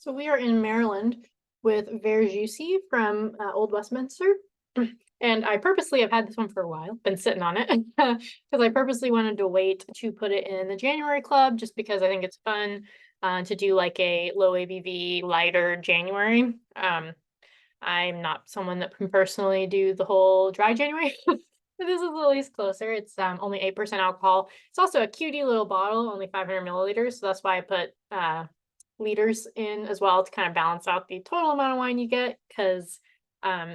So we are in Maryland with Juicy from Old Westminster. And I purposely have had this one for a while, been sitting on it because I purposely wanted to wait to put it in the January club just because I think it's fun to do like a low ABV, lighter January. I'm not someone that can personally do the whole dry January. But this is at least closer. It's only 8% alcohol. It's also a cutie little bottle, only 500 milliliters. So that's why I put liters in as well to kind of balance out the total amount of wine you get. Because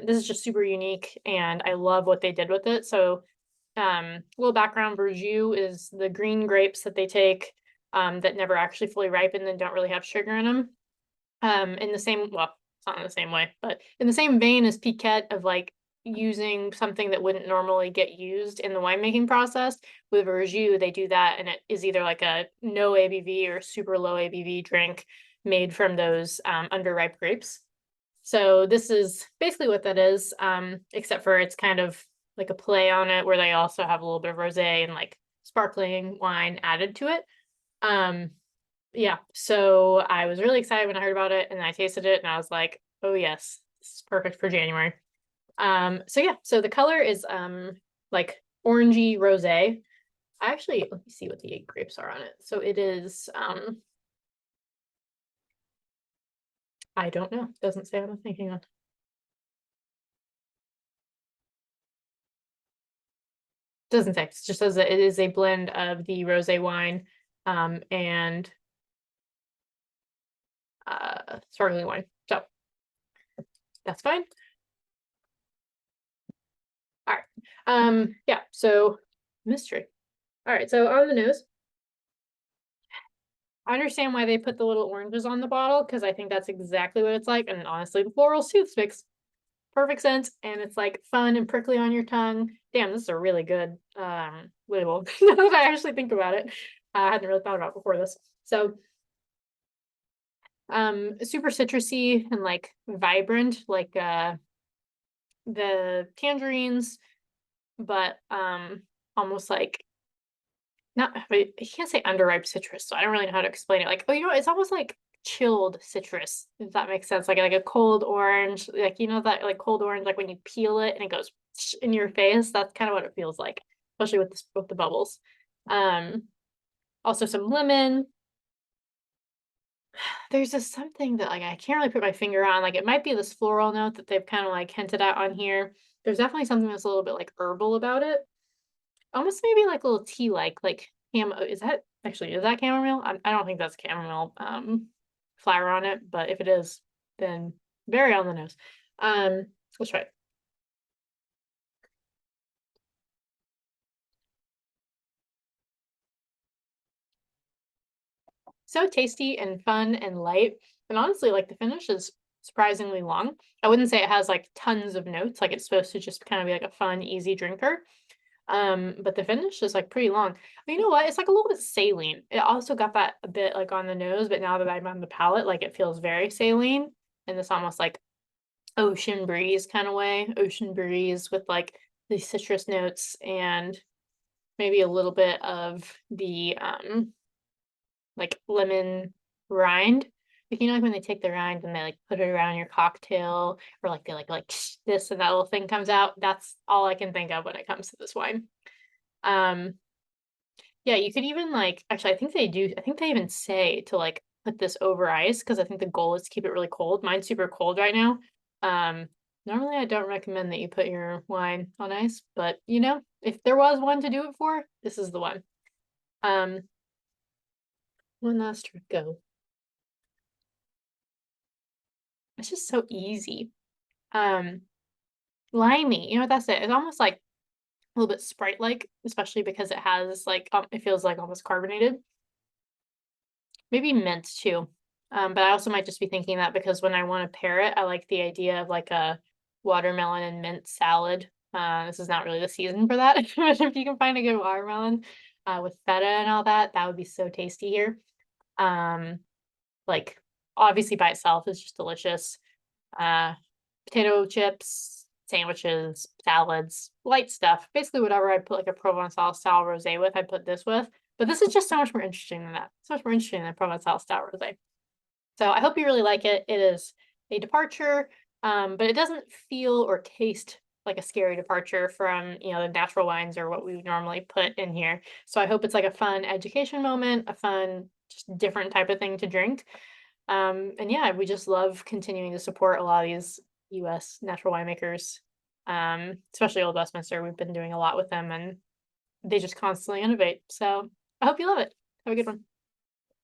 this is just super unique, and I love what they did with it. So, a little background: Verjus is the green grapes that they take that never actually fully ripen and don't really have sugar in them. In the same, well, it's not in the same way, but in the same vein as Piquette of like using something that wouldn't normally get used in the winemaking process. With Verjus, they do that, and it is either like a no ABV or super low ABV drink made from those underripe grapes. So this is basically what that is, except for it's kind of like a play on it where they also have a little bit of rosé and like sparkling wine added to it. Um, yeah, so I was really excited when I heard about it and I tasted it and I was like, oh yes, this is perfect for January. So yeah, so the color is like orangey rosé. I actually, let me see what the grapes are on it. So it is I don't know. Doesn't say on the thing. Hang on. Doesn't say. It just says that it is a blend of the rosé wine and sparkling wine. So that's fine. All right. Yeah, so mystery. All right, so on the nose, I understand why they put the little oranges on the bottle because I think that's exactly what it's like. And honestly, the floral sooths makes perfect sense. And it's like fun and prickly on your tongue. Damn, this is a really good label. Now that I actually think about it. I hadn't really thought about it before this. So super citrusy and like vibrant, like the tangerines, but almost like not, I can't say underripe citrus, so I don't really know how to explain it. Like, oh, you know, it's almost like chilled citrus, if that makes sense. Like a cold orange, like you know that like cold orange, like when you peel it and it goes in your face. That's kind of what it feels like, especially with the bubbles. Um, Also some lemon. There's just something that like I can't really put my finger on. Like it might be this floral note that they've kind of like hinted at on here. There's definitely something that's a little bit like herbal about it. Almost maybe like a little tea like is that actually, is that chamomile? I don't think that's chamomile, flower on it, but if it is, then very on the nose. Let's try it. So tasty and fun and light, and honestly, like, the finish is surprisingly long. I wouldn't say it has, like, tons of notes, like, it's supposed to just kinda be, like, a fun, easy drinker, but the finish is, like, pretty long. But you know what? It's, like, a little bit saline. It also got that a bit, like, on the nose, but now that I'm on the palate, like, it feels very saline in this almost, like, ocean breeze kinda way. Ocean breeze with, like, the citrus notes and maybe a little bit of the, like, lemon rind. Like, you know, like, when they take the rind and they, like, put it around your cocktail or, like, they, like, this and that little thing comes out? That's all I can think of when it comes to this wine. Um Yeah, you could even, like actually, I think they do I think they even say to, like, put this over ice because I think the goal is to keep it really cold. Mine's super cold right now. Um, Normally, I don't recommend that you put your wine on ice, but, you know, if there was one to do it for, this is the one. Um, one last go. It's just so easy. Um, Limey, you know what that's it? It's almost like a little bit Sprite-like, especially because it has, like, it feels like almost carbonated. Maybe mint too. But I also might just be thinking that because when I want to pair it, I like the idea of like a watermelon and mint salad. This is not really the season for that, but if you can find a good watermelon with feta and all that, that would be so tasty here. Um, like obviously by itself is just delicious. Uh, Potato chips, sandwiches, salads, light stuff. Basically, whatever I put like a Provençal style rosé with, I put this with. But this is just so much more interesting than that. So much more interesting than Provençal style rosé. So I hope you really like it. It is a departure, but it doesn't feel or taste like a scary departure from, the natural wines or what we would normally put in here. So I hope it's like a fun education moment, a fun, just different type of thing to drink. And yeah, we just love continuing to support a lot of these US natural winemakers, especially Old Westminster. We've been doing a lot with them and they just constantly innovate. So I hope you love it. Have a good one.